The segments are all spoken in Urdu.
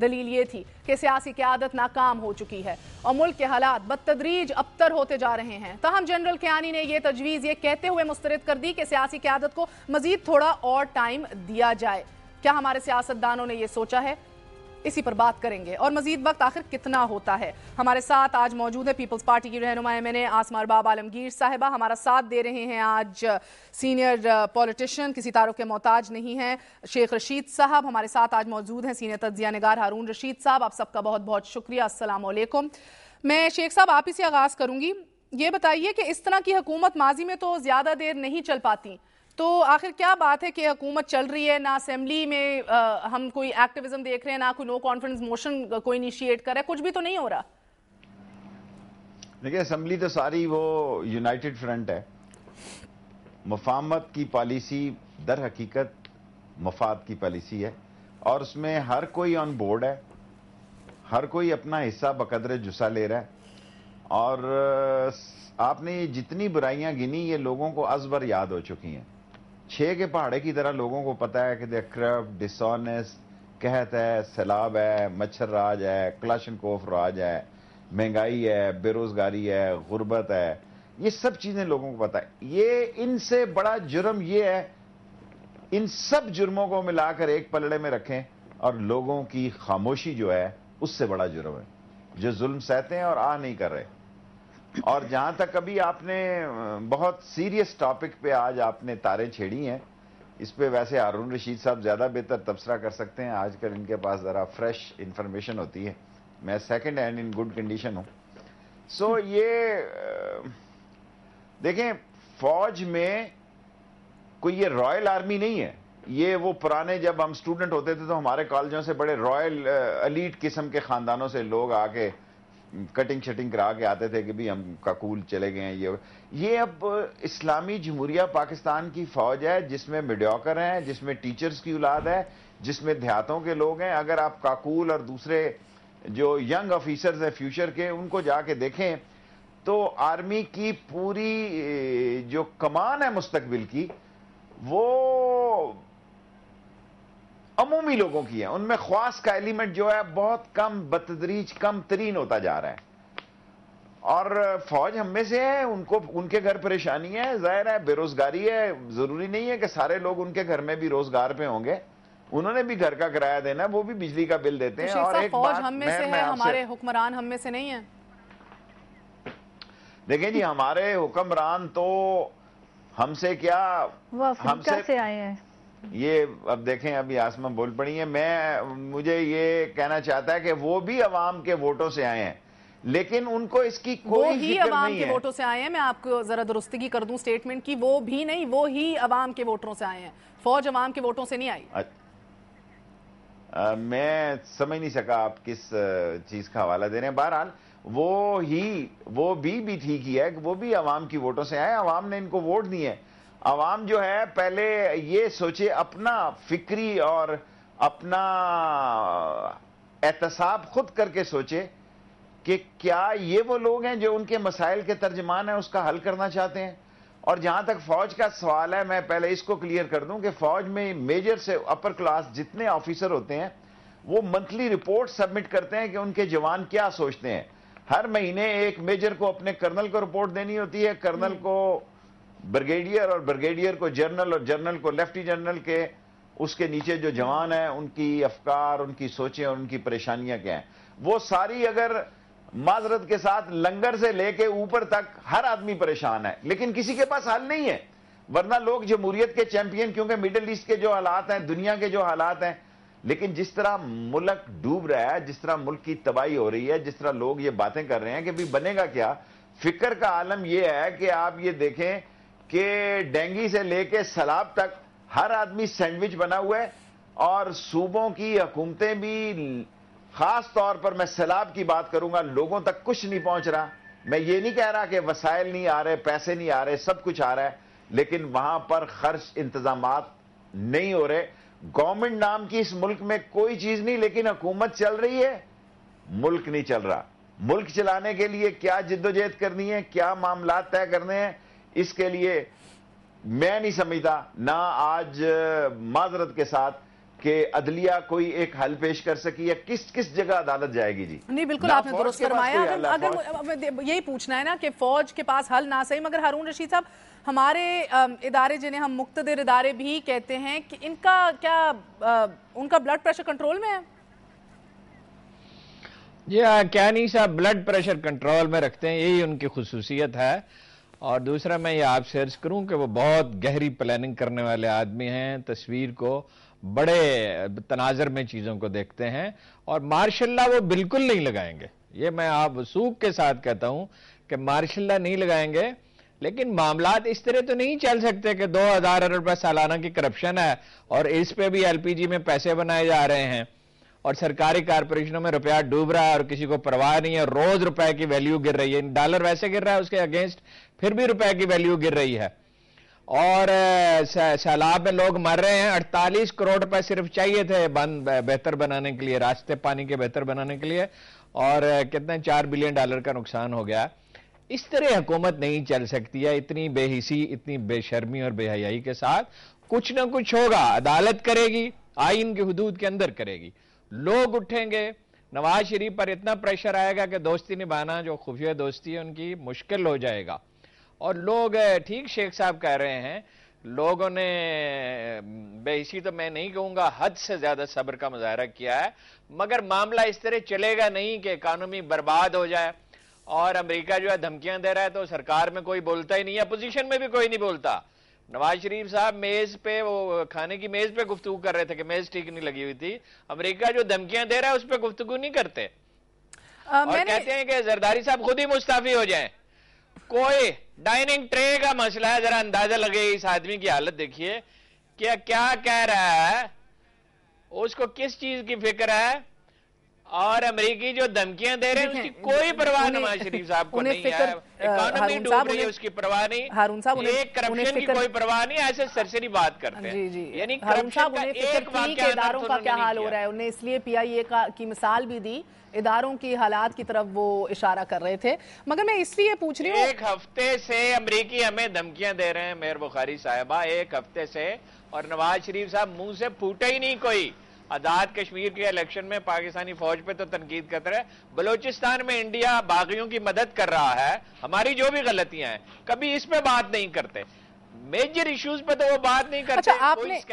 دلیل یہ تھی کہ سیاسی قیادت ناکام ہو چکی ہے اور ملک کے حالات بدتدریج ابتر ہوتے جا رہے ہیں۔ تاہم جنرل کیانی نے یہ تجویز یہ کہتے ہوئے مسترد کر دی کہ سیاسی قیادت کو مزید تھوڑا اور ٹائم دیا جائے۔ کیا ہمارے سیاستدانوں نے یہ سوچا ہے؟ اسی پر بات کریں گے اور مزید وقت آخر کتنا ہوتا ہے۔ ہمارے ساتھ آج موجود ہے پیپلز پارٹی کی رہنما MNA آسما ارباب عالمگیر صاحبہ، ہمارا ساتھ دے رہے ہیں آج سینئر پولیٹیشین، کسی تعارف کے محتاج نہیں ہیں، شیخ رشید صاحب ہمارے ساتھ آج موجود ہیں، سینئر تجزیہ نگار ہارون رشید صاحب، آپ سب کا بہت بہت شکریہ، السلام علیکم۔ میں شیخ صاحب آپ ہی سے آغاز کروں گی، یہ بتائیے کہ اس طرح کی حکومت ماضی میں تو زیادہ دیر نہیں چل پاتی، تو آخر کیا بات ہے کہ حکومت چل رہی ہے، نہ اسمبلی میں ہم کوئی ایکٹیویزم دیکھ رہے ہیں، نہ کوئی نو کانفیڈنس موشن کوئی انیشیٹ کر رہا ہے، کچھ بھی تو نہیں ہو رہا؟ دیکھیں اسمبلی تو ساری وہ یونائٹڈ فرنٹ ہے، مفاہمت کی پالیسی در حقیقت مفاد کی پالیسی ہے اور اس میں ہر کوئی آن بورڈ ہے، ہر کوئی اپنا حصہ بقدر جسا لے رہا ہے اور آپ نے جتنی برائیاں گنی یہ لوگوں کو ازبر یاد ہو چکی ہیں۔ 6 کے پہاڑے کی طرح لوگوں کو پتا ہے کہ کرپٹ، ڈس آنیسٹ، قحط ہے، سیلاب ہے، مچھر راج ہے، کلاشنکوف راج ہے، مہنگائی ہے، بے روزگاری ہے، غربت ہے، یہ سب چیزیں لوگوں کو پتا ہے۔ یہ ان سے بڑا جرم یہ ہے، ان سب جرموں کو ملا کر ایک پلڑے میں رکھیں اور لوگوں کی خاموشی جو ہے اس سے بڑا جرم ہے، جو ظلم سہتے ہیں اور نہیں کر رہے۔ اور جہاں تک ابھی آپ نے بہت سیریس ٹاپک پہ آج آپ نے تاریں چھیڑی ہیں، اس پہ ویسے ہارون رشید صاحب زیادہ بہتر تبصرہ کر سکتے ہیں، آج کل ان کے پاس ذرا فریش انفارمیشن ہوتی ہے، میں second hand in good condition ہوں۔ یہ دیکھیں فوج میں کوئی یہ رائل آرمی نہیں ہے، یہ وہ پرانے جب ہم سٹوڈنٹ ہوتے تھے تو ہمارے کالجوں سے بڑے رائل ایلیٹ قسم کے خاندانوں سے لوگ آ کے کٹنگ شٹنگ کرا کے آتے تھے کہ بھی ہم کاکول چلے گئے ہیں۔ یہ اب اسلامی جمہوریہ پاکستان کی فوج ہے جس میں میڈیوکر ہیں، جس میں ٹیچرز کی اولاد ہے، جس میں دیہاتوں کے لوگ ہیں۔ اگر آپ کاکول اور دوسرے جو ینگ آفیسرز ہیں فیوچر کے ان کو جا کے دیکھیں تو آرمی کی پوری جو کمان ہے مستقبل کی وہ عمومی لوگوں کی ہے، ان میں خواص کا ایلیمنٹ جو ہے بہت کم بتدریج کم ترین ہوتا جا رہا ہے۔ اور فوج ہم میں سے ہے، ان کے گھر پریشانی ہے، ظاہر ہے بے روزگاری ہے، ضروری نہیں ہے کہ سارے لوگ ان کے گھر میں بھی روزگار پہ ہوں گے، انہوں نے بھی گھر کا کرایہ دینا، وہ بھی بجلی کا بل دیتے ہیں۔ اور ایک فوج ہم میں سے ہے، ہمارے حکمران ہم میں سے نہیں ہیں۔ دیکھیں جی ہمارے حکمران تو ہم سے کیا، وہ افریقہ سے آئے ہیں۔ یہ اب دیکھیں ابھی آسما بول پڑی ہیں، مجھے یہ کہنا چاہتا ہے کہ وہ بھی عوام کے ووٹوں سے آئے ہیں لیکن ان کو اس کی کوئی فکر نہیں ہے۔ وہ ہی عوام کے ووٹوں سے آئے ہیں، میں آپ کو ذرا درستگی کر دوں سٹیٹمنٹ کی، وہ بھی نہیں، وہ ہی عوام کے ووٹوں سے آئے ہیں، فوج عوام کے ووٹوں سے نہیں آئی۔ میں سمجھ نہیں سکا آپ کس چیز کا حوالہ دے رہے ہیں۔ بہرحال وہ بھی ٹھیک ہی ہے کہ وہ بھی عوام کی ووٹوں سے آئے، عوام نے ان کو ووٹ دیے۔ عوام جو ہے پہلے یہ سوچے، اپنا فکری اور اپنا احتساب خود کر کے سوچے کہ کیا یہ وہ لوگ ہیں جو ان کے مسائل کے ترجمان ہیں، اس کا حل کرنا چاہتے ہیں۔ اور جہاں تک فوج کا سوال ہے، میں پہلے اس کو کلیئر کر دوں کہ فوج میں میجر سے اپر کلاس جتنے آفیسر ہوتے ہیں وہ منتھلی رپورٹ سبمٹ کرتے ہیں کہ ان کے جوان کیا سوچتے ہیں۔ ہر مہینے ایک میجر کو اپنے کرنل کو رپورٹ دینی ہوتی ہے، کرنل کو بریگیڈیئر اور بریگیڈیئر کو جنرل اور جنرل کو لیفٹی جنرل کے، اس کے نیچے جو جوان ہیں ان کی افکار، ان کی سوچیں اور ان کی پریشانیاں کیا ہیں، وہ ساری اگر معذرت کے ساتھ لنگر سے لے کے اوپر تک ہر آدمی پریشان ہے لیکن کسی کے پاس حل نہیں ہے۔ ورنہ لوگ جمہوریت کے چیمپئن، کیونکہ میڈل ایسٹ کے جو حالات ہیں، دنیا کے جو حالات ہیں، لیکن جس طرح ملک ڈوب رہا ہے، جس طرح ملک کی تباہی ہو رہی ہے، جس طرح لوگ یہ باتیں کر رہے ہیں کہ بھی بنے گا کیا، فکر کا عالم یہ ہے کہ آپ یہ دیکھیں کہ ڈینگی سے لے کے سیلاب تک ہر آدمی سینڈوچ بنا ہوا ہے اور صوبوں کی حکومتیں بھی، خاص طور پر میں سیلاب کی بات کروں گا، لوگوں تک کچھ نہیں پہنچ رہا۔ میں یہ نہیں کہہ رہا کہ وسائل نہیں آ رہے، پیسے نہیں آ رہے، سب کچھ آ رہا ہے لیکن وہاں پر خرچ انتظامات نہیں ہو رہے۔ گورنمنٹ نام کی اس ملک میں کوئی چیز نہیں لیکن حکومت چل رہی ہے، ملک نہیں چل رہا۔ ملک چلانے کے لیے کیا جدوجہد کرنی ہے، کیا معاملات طے کرنے ہیں، اس کے لیے میں نہیں سمجھتا، نہ آج معذرت کے ساتھ کہ عدلیہ کوئی ایک حل پیش کر سکی ہے؟ کس جگہ عدالت جائے گی؟ جی نہیں، بالکل آپ نے درست فرمایا. اگر یہی پوچھنا ہے نا کہ فوج کے پاس حل نہ صحیح، مگر ہارون رشید صاحب ہمارے ادارے جنہیں ہم مقتدر ادارے بھی کہتے ہیں کہ ان کا بلڈ پریشر کنٹرول میں ہے؟ جی ہاں، کیانی صاحب بلڈ پریشر کنٹرول میں رکھتے ہیں، یہی ان کی خصوصیت ہے. اور دوسرا میں یہ آپ سے عرض کروں کہ وہ بہت گہری پلاننگ کرنے والے آدمی ہیں، تصویر کو بڑے تناظر میں چیزوں کو دیکھتے ہیں، اور مارشاء اللہ وہ بالکل نہیں لگائیں گے. یہ میں آپ وثوق کے ساتھ کہتا ہوں کہ مارشاء اللہ نہیں لگائیں گے. لیکن معاملات اس طرح تو نہیں چل سکتے کہ 2000 ارب روپے سالانہ کی کرپشن ہے اور اس پہ بھی ایل پی جی میں پیسے بنائے جا رہے ہیں اور سرکاری کارپوریشنوں میں روپیہ ڈوب رہا ہے اور کسی کو پرواہ نہیں ہے. روز روپے کی ویلیو گر رہی ہے، ڈالر ویسے گر رہا ہے اس کے اگینسٹ، پھر بھی روپے کی ویلیو گر رہی ہے. اور سیلاب میں لوگ مر رہے ہیں. 48 کروڑ روپے صرف چاہیے تھے بند بہتر بنانے کے لیے، راستے پانی کے بہتر بنانے کے لیے، اور کتنے 4 بلین ڈالر کا نقصان ہو گیا. اس طرح حکومت نہیں چل سکتی ہے، اتنی بے حسی، اتنی بے شرمی اور بے حیائی کے ساتھ. کچھ نہ کچھ ہوگا، عدالت کرے گی، آئین کی حدود کے اندر کرے گی، لوگ اٹھیں گے. نواز شریف پر اتنا پریشر آئے گا کہ دوستی نبھانا جو خفیہ دوستی ہے ان کی مشکل ہو جائے گا. اور لوگ ٹھیک شیخ صاحب کہہ رہے ہیں، لوگوں نے بے حسی تو میں نہیں کہوں گا، حد سے زیادہ صبر کا مظاہرہ کیا ہے، مگر معاملہ اس طرح چلے گا نہیں کہ اکانومی برباد ہو جائے. اور امریکہ جو ہے دھمکیاں دے رہا ہے تو سرکار میں کوئی بولتا ہی نہیں ہے، اپوزیشن میں بھی کوئی نہیں بولتا. نواز شریف صاحب میز پہ، وہ کھانے کی میز پہ گفتگو کر رہے تھے کہ میز ٹھیک نہیں لگی ہوئی تھی. امریکہ جو دھمکیاں دے رہا ہے اس پہ گفتگو نہیں کرتے، اور کہتے ہیں کہ زرداری صاحب خود ہی مستعفی ہو جائیں. کوئی ڈائننگ ٹرے کا مسئلہ ہے، ذرا اندازہ لگے اس آدمی کی حالت دیکھیے کہ کیا کہہ رہا ہے، اس کو کس چیز کی فکر ہے. اور امریکی جو دھمکیاں دے رہے ہیں اس کی کوئی پرواہ نواز شریف صاحب کو نہیں ہے. اکانومی ڈوب رہی ہے اس کی پرواہ نہیں، ایک کرپشن کی کوئی پرواہ نہیں، ایسے سرسری بات کرتے ہیں. یعنی کرپشن کا ایک واقعہ اداروں کا کیا حال ہو رہا ہے، انہیں اس لیے پی آئی اے کی مثال بھی دی، اداروں کی حالات کی طرف وہ اشارہ کر رہے تھے. مگر میں اس لیے پوچھ رہی ہوں، ایک ہفتے سے امریکی ہمیں دھمکیاں دے رہے ہیں مہر بخاری صاحبہ، ایک ہفتے سے، اور نواز شریف صاحب منہ سے پھوٹا ہی نہیں کوئی. آزاد کشمیر کے الیکشن میں پاکستانی فوج پہ تو تنقید کرتا ہے، بلوچستان میں انڈیا باغیوں کی مدد کر رہا ہے، ہماری جو بھی غلطیاں ہیں کبھی اس پہ بات نہیں کرتے. میجر ایشوز پہ تو وہ بات نہیں کرتے. اچھا،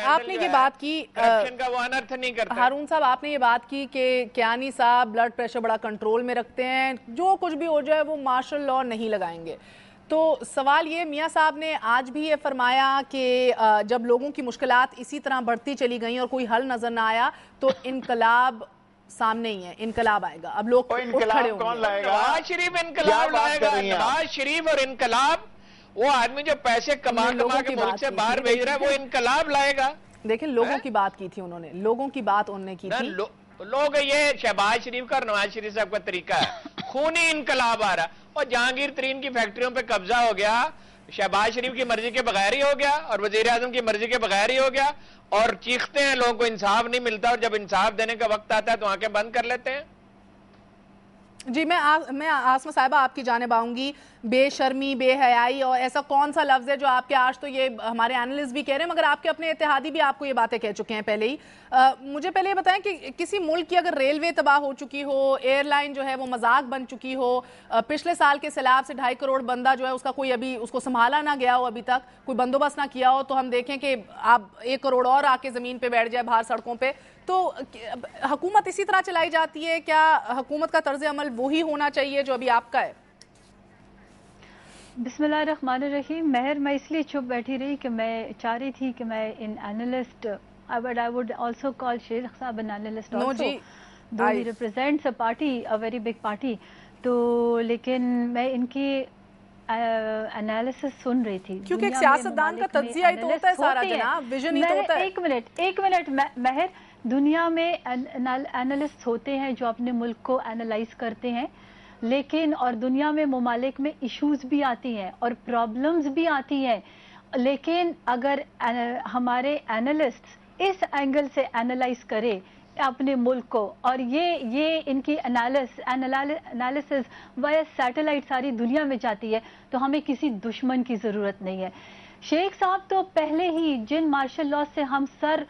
آپ نے یہ بات کی، کرپشن کا وہ انرتھ نہیں کرتے. ہارون صاحب آپ نے یہ بات کی کہ کیانی صاحب بلڈ پریشر بڑا کنٹرول میں رکھتے ہیں، جو کچھ بھی ہو جائے وہ مارشل لاء نہیں لگائیں گے. تو سوال یہ، میاں صاحب نے آج بھی یہ فرمایا کہ جب لوگوں کی مشکلات اسی طرح بڑھتی چلی گئیں اور کوئی حل نظر نہ آیا تو انقلاب سامنے ہی ہے، انقلاب آئے گا. اب لوگ اٹھ کھڑے ہوں گے. نواز شریف انقلاب لائے گا. نواز شریف اور انقلاب، وہ آدمی جو پیسے کما کے ملک سے باہر بھیج رہا ہے وہ انقلاب لائے گا. دیکھیں لوگوں کی بات کی تھی انہوں نے، لوگوں کی بات انہوں نے کی تھی. لوگ یہ شہباز شریف کا اور نواز شریف صاحب کا طریقہ ہے، خونی انقلاب آ رہا. اور جہانگیر ترین کی فیکٹریوں پہ قبضہ ہو گیا، شہباز شریف کی مرضی کے بغیر ہی ہو گیا اور وزیر اعظم کی مرضی کے بغیر ہی ہو گیا، اور چیختے ہیں لوگوں کو انصاف نہیں ملتا، اور جب انصاف دینے کا وقت آتا ہے تو آنکھیں بند کر لیتے ہیں. جی میں آسمہ صاحبہ آپ کی جانب آؤں گی. بے شرمی، بے حیائی، اور ایسا کون سا لفظ ہے جو آپ کے، آج تو یہ ہمارے اینالسٹ بھی کہہ رہے ہیں مگر آپ کے اپنے اتحادی بھی آپ کو یہ باتیں کہہ چکے ہیں پہلے ہی. مجھے پہلے یہ بتائیں کہ کسی ملک کی اگر ریلوے تباہ ہو چکی ہو، ایئر لائن جو ہے وہ مذاق بن چکی ہو، پچھلے سال کے سیلاب سے 2.5 کروڑ بندہ جو ہے اس کا کوئی ابھی اس کو سنبھالا نہ گیا ہو، ابھی تک کوئی بندوبست نہ کیا ہو، تو ہم دیکھیں کہ آپ 1 کروڑ اور آ کے زمین پہ بیٹھ جائے باہر سڑکوں پہ، تو حکومت اسی طرح چلائی جاتی ہے؟ کیا حکومت کا طرز عمل وہی ہونا چاہیے جو ابھی آپ کا ہے؟ بسم اللہ الرحمن الرحیم. مہر، میں اس لیے چپ بیٹھی رہی کہ میں چاہ رہی تھی کہ میں ان analyst, I would also call Sheikh Saab an analyst also. No جی، though he represents a party, a very big party. تو لیکن میں ان کی انالیسس سن رہی تھی، کیونکہ ایک سیاستدان کا تجزیہ ہی تو ہوتا ہے سارا جناب، ویژن ہی تو ہوتا ہے. ایک منٹ مہر، دنیا میں انالسٹ ہوتے ہیں جو اپنے ملک کو انالائز کرتے ہیں، لیکن اور دنیا میں ممالک میں ایشوز بھی آتی ہیں اور پرابلمز بھی آتی ہیں، لیکن اگر ہمارے انالسٹ اس اینگل سے انالائز کرے اپنے ملک کو، اور یہ ان کی انالیسز وائر سیٹلائٹ ساری دنیا میں جاتی ہے، تو ہمیں کسی دشمن کی ضرورت نہیں ہے. شیخ صاحب تو پہلے ہی جن مارشل لاء سے ہم سر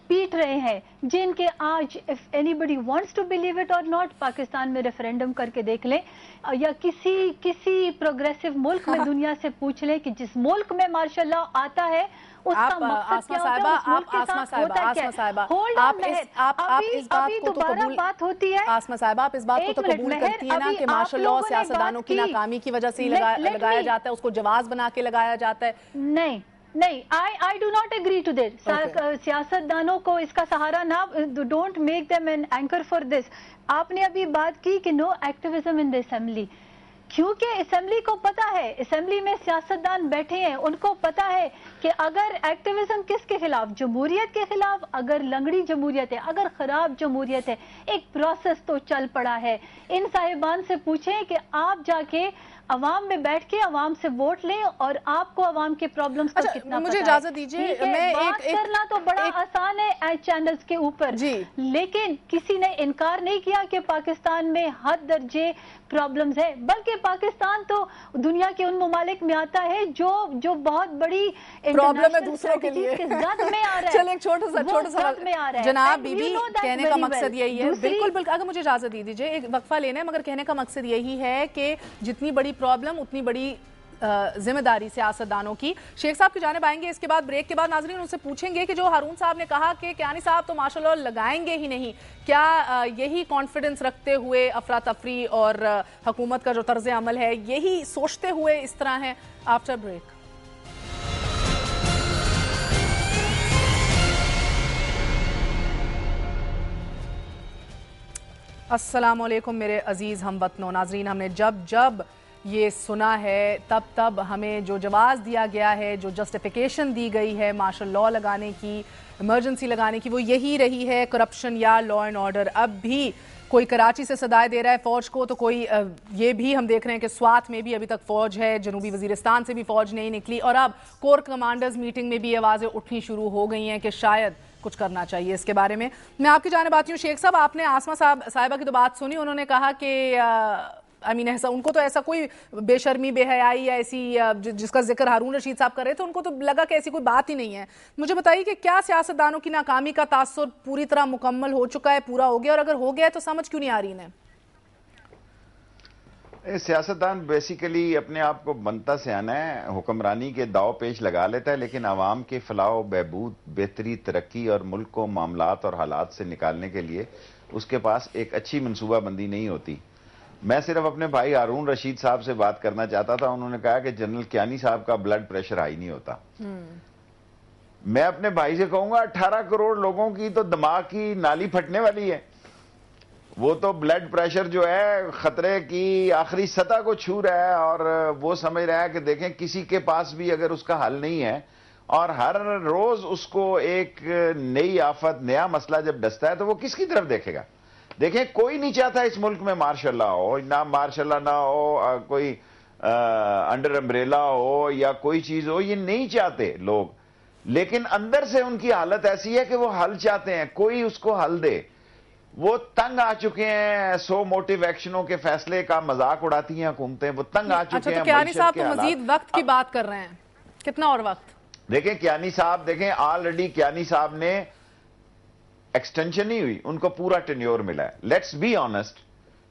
پیٹ رہے ہیں، جن کے آج if anybody wants to believe it or not Pakistan میں ریفرینڈم کر کے دیکھ لیں یا کسی پروگریسو ملک میں دنیا سے پوچھ لیں کہ جس ملک میں مارشل لا آتا ہے اس کا مقصد کیا ہوتا ہے، اس ملک کے ساتھ ہوتا کیا ہے۔ ہولڈ آن مہر، ابھی دوبارہ بات ہوتی ہے۔ آسما صاحبہ آپ اس بات کو تو قبول کرتی ہیں نا کہ مارشل لا سیاستدانوں کی ناکامی کی وجہ سے ہی لگایا جاتا ہے، اس کو جواز بنا کے لگایا جاتا ہے؟ نہیں، I do not agree to this. سیاستدانوں کو اس کا سہارا نہ، don't make them an anchor for this. آپ نے ابھی بات کی کہ no activism in the assembly. کیونکہ اسمبلی کو پتا ہے، اسمبلی میں سیاستدان بیٹھے ہیں، ان کو پتا ہے کہ اگر ایکٹیویزم کس کے خلاف، جمہوریت کے خلاف، اگر لنگڑی جمہوریت ہے، اگر خراب جمہوریت ہے، ایک پروسیس تو چل پڑا ہے۔ ان صاحبان سے پوچھیں کہ آپ جا کے عوام میں بیٹھ کے عوام سے ووٹ لیں اور آپ کو عوام کے پرابلمز کا کتنا پتا ہے۔ مجھے اجازت دیجیے، میں بات کرنا تو بڑا آسان ہے چینلز کے اوپر، لیکن کسی نے انکار نہیں کیا کہ پاکستان میں حد درجے پرابلمز ہے، بلکہ پاکستان تو دنیا کے ان ممالک میں آتا ہے جو بہت بڑی پرابلم ہے دوسروں کے لیے، زد میں آ رہا ہے۔ چلیں ایک چھوٹا سا جناب بی بی کہنے کا مقصد یہی ہے، بالکل اگر مجھے اجازت دیجیے ایک وقفہ لینا ہے، مگر کہنے کا مقصد یہی ہے کہ جتنی بڑی پرابلم اتنی بڑی ذمہ داری سیاستدانوں کی۔ شیخ صاحب کی جانب آئیں گے اس کے بعد، بریک کے بعد ناظرین ان سے پوچھیں گے کہ جو ہارون صاحب نے کہا کہ کیانی صاحب تو مارشل لا لگائیں گے ہی نہیں، کیا یہی کانفیڈنس رکھتے ہوئے افراتفری اور حکومت کا جو طرز عمل ہے یہی سوچتے ہوئے اس طرح ہے؟ After break. السلام علیکم میرے عزیز ہم وطنوں، ناظرین ہم نے جب یہ سنا ہے تب ہمیں جو جواز دیا گیا ہے، جو جسٹیفیکیشن دی گئی ہے مارشل لا لگانے کی، ایمرجنسی لگانے کی، وہ یہی رہی ہے کرپشن یا لا اینڈ آرڈر۔ اب بھی کوئی کراچی سے صدائے دے رہا ہے فوج کو، تو کوئی یہ بھی ہم دیکھ رہے ہیں کہ سوات میں بھی ابھی تک فوج ہے، جنوبی وزیرستان سے بھی فوج نہیں نکلی، اور اب کور کمانڈرز میٹنگ میں بھی آوازیں اٹھنی شروع ہو گئی ہیں کہ شاید کچھ کرنا چاہیے اس کے بارے میں۔ میں آپ کی جانب آتی ہوں شیخ صاحب، آپ نے آسما صاحبہ کی تو بات سنی، انہوں نے کہا کہ ان کو تو ایسا کوئی بے شرمی بے حیائی یا ایسی جس کا ذکر ہارون رشید صاحب کر رہے تھے، ان کو تو لگا کہ ایسی کوئی بات ہی نہیں ہے۔ مجھے بتائیے کہ کیا سیاستدانوں کی ناکامی کا تاثر پوری طرح مکمل ہو چکا ہے، پورا ہو گیا، اور اگر ہو گیا ہے تو سمجھ کیوں نہیں آ رہی انہیں؟ سیاستدان بیسیکلی اپنے آپ کو بنتا سیانا ہے، حکمرانی کے داؤ پیش لگا لیتا ہے، لیکن عوام کے فلاح و بہبود، بہتری، ترقی اور ملک کو معاملات اور حالات سے نکالنے کے لیے اس کے پاس ایک اچھی منصوبہ بندی نہیں ہوتی۔ میں صرف اپنے بھائی ہارون رشید صاحب سے بات کرنا چاہتا تھا، انہوں نے کہا کہ جنرل کیانی صاحب کا بلڈ پریشر ہائی نہیں ہوتا۔ میں اپنے بھائی سے کہوں گا 18 کروڑ لوگوں کی تو دماغ کی نالی پھٹنے والی ہے، وہ تو بلڈ پریشر جو ہے خطرے کی آخری سطح کو چھو رہا ہے، اور وہ سمجھ رہا ہے کہ دیکھیں کسی کے پاس بھی اگر اس کا حل نہیں ہے، اور ہر روز اس کو ایک نئی آفت، نیا مسئلہ جب ڈستا ہے تو وہ کس کی طرف دیکھے گا؟ دیکھیں کوئی نہیں چاہتا اس ملک میں مارشل لا ہو، نہ مارشل لا نہ ہو، کوئی انڈر امبریلا ہو یا کوئی چیز ہو، یہ نہیں چاہتے لوگ، لیکن اندر سے ان کی حالت ایسی ہے کہ وہ حل چاہتے ہیں، کوئی اس کو حل دے۔ وہ تنگ آ چکے ہیں 100 موٹیو ایکشنوں کے فیصلے کا مذاق اڑاتی ہیں حکومتیں، وہ تنگ آ چکے ہیں۔ تو کیانی صاحب تو مزید وقت کی بات کر رہے ہیں، کتنا اور وقت؟ دیکھیں کیانی صاحب، دیکھیں آلریڈی کیانی صاحب نے ایکسٹینشن نہیں ہوئی، ان کو پورا ٹینیور ملا ہے۔ لیٹس بی آنسٹ،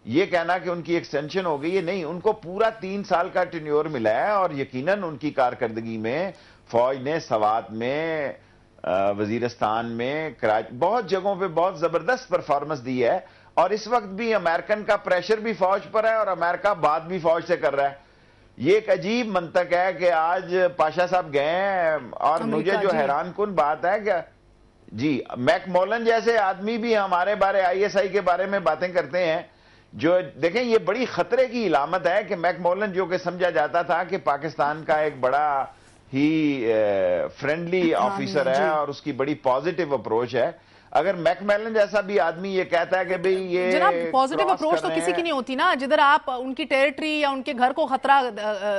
یہ کہنا کہ ان کی ایکسٹینشن ہو گئی ہے، نہیں، ان کو پورا 3 سال کا ٹینیور ملا ہے، اور یقیناً ان کی کارکردگی میں فوج نے سوات میں، وزیرستان میں، بہت جگہوں پہ بہت زبردست پرفارمنس دی ہے، اور اس وقت بھی امریکن کا پریشر بھی فوج پر ہے، اور امریکہ بات بھی فوج سے کر رہا ہے۔ یہ ایک عجیب منطق ہے کہ آج پاشا صاحب گئے ہیں، اور مجھے جو حیران کن بات ہے کہ جی میک مولن جیسے آدمی بھی ہمارے بارے ISI کے بارے میں باتیں کرتے ہیں، جو دیکھیں یہ بڑی خطرے کی علامت ہے کہ میک مولن جو کہ سمجھا جاتا تھا کہ پاکستان کا ایک بڑا ہی فرینڈلی آفیسر ہے اور اس کی بڑی پازیٹیو اپروچ ہے، اگر میک مولن جیسا بھی آدمی یہ کہتا ہے کہ بھئی یہ جناب پازیٹیو اپروچ تو کسی کی نہیں ہوتی نا، جدھر آپ ان کی ٹیریٹری یا ان کے گھر کو خطرہ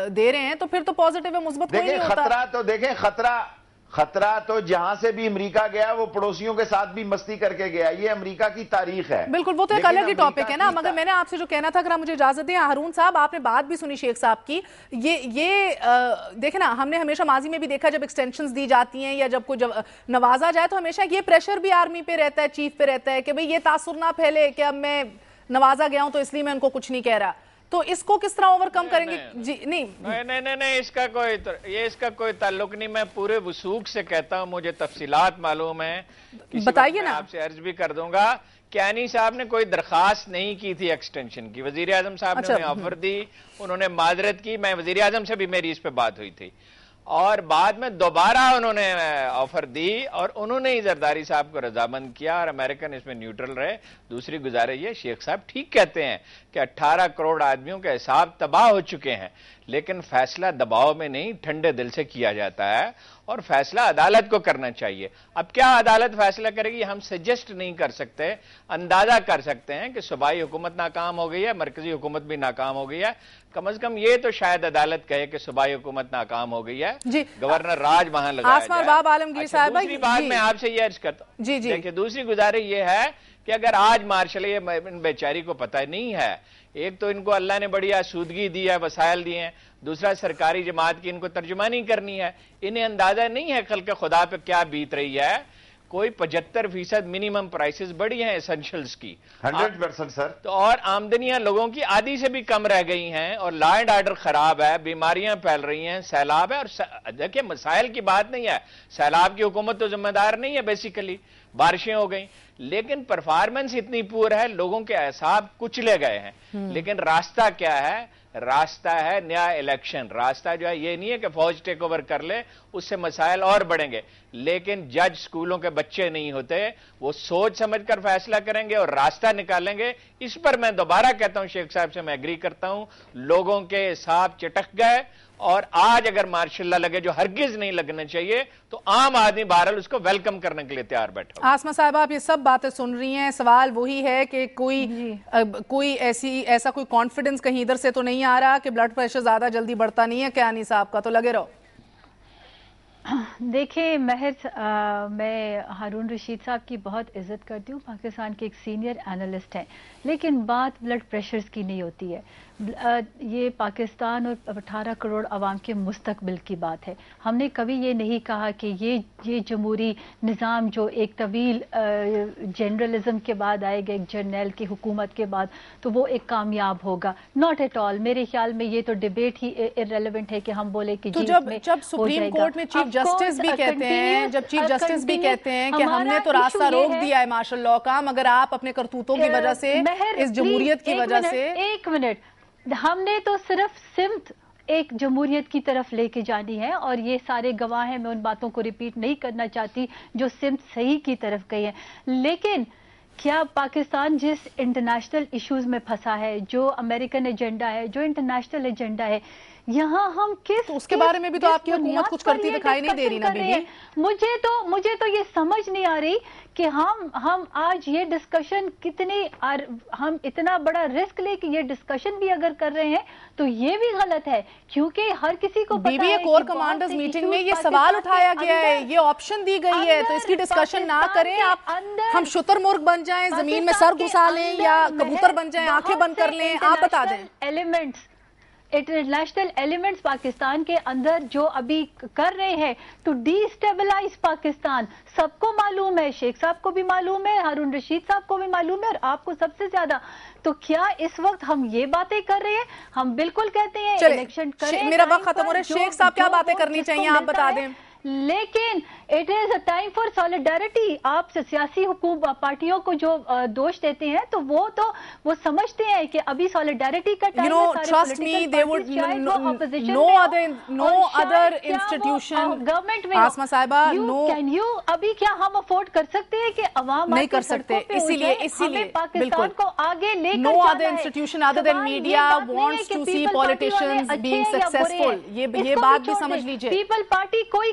دے رہے ہیں تو پھر تو پازیٹیو ہے، مثبت کوئی نہیں ہوتا۔ خطرہ تو دیکھیں، خطرہ تو جہاں سے بھی امریکہ گیا وہ پڑوسیوں کے ساتھ بھی مستی کر کے گیا. یہ امریکہ کی تاریخ ہے. بالکل, وہ تو ایک الگ ہی ٹاپک ہے نا. مگر میں نے آپ سے جو کہنا تھا, اگر آپ مجھے اجازت دیں ہارون صاحب, آپ نے بات بھی سنی شیخ صاحب کی. یہ دیکھیں نا, ہم نے ہمیشہ ماضی میں بھی دیکھا جب ایکسٹینشنز دی جاتی ہیں یا جب کوئی نوازا جائے تو ہمیشہ یہ پریشر بھی آرمی پہ رہتا ہے, چیف پہ رہتا ہے کہ بھئی یہ تاثر نہ پھیلے کہ اب میں نوازا گیا ہوں تو اس لیے میں ان کو کچھ نہیں کہہ رہا. تو اس کو کس طرح اوور کم کریں گے؟ جی نہیں, اس کا کوئی تعلق نہیں. میں پورے وثوق سے کہتا ہوں, مجھے تفصیلات معلوم ہیں, بتائیے نا. آپ سے عرض بھی کر دوں گا کہ عنی صاحب نے کوئی درخواست نہیں کی تھی ایکسٹینشن کی. وزیر اعظم صاحب نے انہیں آفر دی, انہوں نے معذرت کی. میں وزیر اعظم سے بھی میری اس پہ بات ہوئی تھی, اور بعد میں دوبارہ انہوں نے آفر دی اور انہوں نے ہی زرداری صاحب کو رضامند کیا, اور امریکن اس میں نیوٹرل رہے. دوسری گزارش یہ, شیخ صاحب ٹھیک کہتے ہیں کہ 18 کروڑ آدمیوں کے حساب تباہ ہو چکے ہیں, لیکن فیصلہ دباؤ میں نہیں ٹھنڈے دل سے کیا جاتا ہے, اور فیصلہ عدالت کو کرنا چاہیے. اب کیا عدالت فیصلہ کرے گی ہم سجیسٹ نہیں کر سکتے, اندازہ کر سکتے ہیں کہ صوبائی حکومت ناکام ہو گئی ہے, مرکزی حکومت بھی ناکام ہو گئی ہے. کم از کم یہ تو شاید عدالت کہے کہ صوبائی حکومت ناکام ہو گئی ہے, گورنر راج وہاں لگایا جائے. باب عالمگیر صاحب, دوسری بات میں آپ سے یہ عرض کرتا ہوں, دیکھیں دوسری گزارش یہ ہے کہ اگر آج مارشل, یہ ان بیچاری کو پتہ نہیں ہے, ایک تو ان کو اللہ نے بڑی آسودگی دی ہے, وسائل دیے ہیں, دوسرا سرکاری جماعت کی ان کو ترجمانی کرنی ہے. انہیں اندازہ نہیں ہے خلق خدا پہ کیا بیت رہی ہے. کوئی 75% منیمم پرائسز بڑی ہیں ایسنشلز کی, 100% سر. تو اور آمدنیاں لوگوں کی آدھی سے بھی کم رہ گئی ہیں, اور لا اینڈ آرڈر خراب ہے, بیماریاں پھیل رہی ہیں, سیلاب ہے. اور دیکھیں مسائل کی بات نہیں ہے, سیلاب کی حکومت تو ذمہ دار نہیں ہے بیسیکلی, بارشیں ہو گئیں, لیکن پرفارمنس اتنی پور ہے, لوگوں کے اعصاب کچلے گئے ہیں. لیکن راستہ کیا ہے؟ راستہ ہے نیا الیکشن. راستہ جو ہے یہ نہیں ہے کہ فوج ٹیک اوور کر لے, اس سے مسائل اور بڑھیں گے. لیکن جج سکولوں کے بچے نہیں ہوتے, وہ سوچ سمجھ کر فیصلہ کریں گے اور راستہ نکالیں گے. اس پر میں دوبارہ کہتا ہوں, شیخ صاحب سے میں ایگری کرتا ہوں, لوگوں کے حساب چٹک گئے, اور آج اگر مارشاء اللہ لگے, جو ہرگز نہیں لگنا چاہیے, تو عام آدمی بہرحال اس کو ویلکم کرنے کے لیے تیار بیٹھا. آسمہ صاحب, آپ یہ سب باتیں سن رہی ہیں, سوال وہی ہے کہ کوئی ایسا کوئی کانفیڈنس کہیں ادھر سے تو نہیں آ رہا کہ بلڈ پریشر زیادہ جلدی بڑھتا نہیں ہے کیا عنی صاحب کا؟ تو لگے رہو. دیکھیں مہر, میں ہارون رشید صاحب کی بہت عزت کرتی ہوں, پاکستان کے ایک سینئر اینالسٹ ہیں, لیکن بات بلڈ پریشرز کی نہیں ہوتی ہے. یہ پاکستان اور 18 کروڑ عوام کے مستقبل کی بات ہے. ہم نے کبھی یہ نہیں کہا کہ یہ جمہوری نظام جو ایک طویل جنرلزم کے بعد آئے گا, ایک جرنیل کی حکومت کے بعد, تو وہ ایک کامیاب ہوگا. Not at all. میرے خیال میں یہ تو ڈیبیٹ ہی ارریلیونٹ ہے کہ ہم بولے کہ جب سپریم کورٹ میں چیف جسٹس بھی کہتے ہیں, جب چیف جسٹس بھی کہتے ہیں کہ ہم نے تو راستہ روک دیا ہے مارشل لاء کا, مگر آپ اپنے کرتوتوں کی وجہ سے, اس جمہوریت کی وجہ سے. ایک منٹ, ہم نے تو صرف سمت ایک جمہوریت کی طرف لے کے جانی ہے, اور یہ سارے گواہ ہیں, میں ان باتوں کو ریپیٹ نہیں کرنا چاہتی جو سمت صحیح کی طرف گئی ہے. لیکن کیا پاکستان جس انٹرنیشنل ایشوز میں پھنسا ہے, جو امریکن ایجنڈا ہے, جو انٹرنیشنل ایجنڈا ہے, یہاں ہم اس کے بارے میں بھی تو آپ کی حکومت کچھ کرتی دکھائی نہیں دے رہی نا بی بی. مجھے تو یہ سمجھ نہیں آ رہی کہ ہم آج یہ ڈسکشن ہم اتنا بڑا رسک لے کہ یہ ڈسکشن بھی اگر کر رہے ہیں تو یہ بھی غلط ہے, کیونکہ ہر کسی کو بی بی کور کمانڈرز میٹنگ میں یہ سوال اٹھایا گیا ہے, یہ آپشن دی گئی ہے, تو اس کی ڈسکشن نہ کریں آپ. ہم شتر مرغ بن جائیں, زمین میں سر گھسا لیں, یا کبوتر بن جائیں, آنکھیں بند کر لیں, آپ بتا دیں. انٹرنیشنل ایلیمنٹس پاکستان کے اندر جو ابھی کر رہے ہیں ٹو ڈی اسٹیبلائز پاکستان, سب کو معلوم ہے, شیخ صاحب کو بھی معلوم ہے, ہارون رشید صاحب کو بھی معلوم ہے, اور آپ کو سب سے زیادہ. تو کیا اس وقت ہم یہ باتیں کر رہے ہیں؟ ہم بالکل کہتے ہیں الیکشن کریں, میرا وقت ختم ہو رہا ہے. شیخ صاحب کیا باتیں کرنی چاہیے آپ بتا دیں. لیکن it is a time for solidarity. آپ سیاسی پارٹیوں کو جو دوش دیتے ہیں تو وہ سمجھتے ہیں کہ ابھی سالیڈیرٹی کا ٹائم ہے. Trust me, they would no other institution. Government میں آسمہ صاحبہ, کین یو ابھی کیا ہم افورڈ کر سکتے ہیں کہ عوام نہیں کر سکتے, اسی لیے پاکستان کو آگے لے کر no other institution other than media wants to see politicians being successful. یہ بات بھی سمجھ لیجئے. پیپل پارٹی کوئی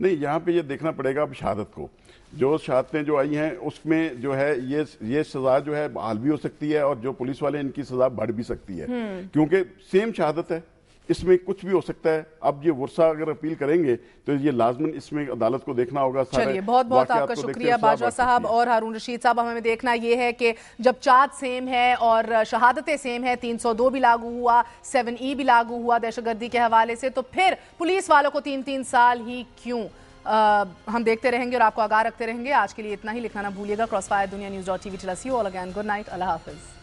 نہیں یہاں پہ یہ دیکھنا پڑے گا اب شہادت کو، جو شہادتیں جو آئی ہیں اس میں جو ہے یہ سزا جو ہے بحال بھی ہو سکتی ہے، اور جو پولیس والے ان کی سزا بڑھ بھی سکتی ہے، کیونکہ سیم شہادت ہے، اس میں کچھ بھی ہو سکتا ہے۔ اب یہ ورثہ اگر اپیل کریں گے تو یہ لازماً اس میں عدالت کو دیکھنا ہوگا۔ چلیے بہت بہت آپ کا شکریہ باجوہ صاحب اور ہارون رشید صاحب۔ ہمیں دیکھنا یہ ہے کہ جب چارج سیم ہے اور شہادتیں سیم ہے، 302 بھی لاگو ہوا، 7E بھی لاگو ہوا دہشت گردی کے حوالے سے، تو پھر پولیس والوں کو 3 سال ہی کیوں؟ ہم دیکھتے رہیں گے اور آپ کو آگاہ رکھتے رہیں گے۔ آج کے لیے اتنا ہی، لکھنا نہ بھولیے گا crossfire.dunianews.tv. Till I see you all again. Good night. اللہ حافظ۔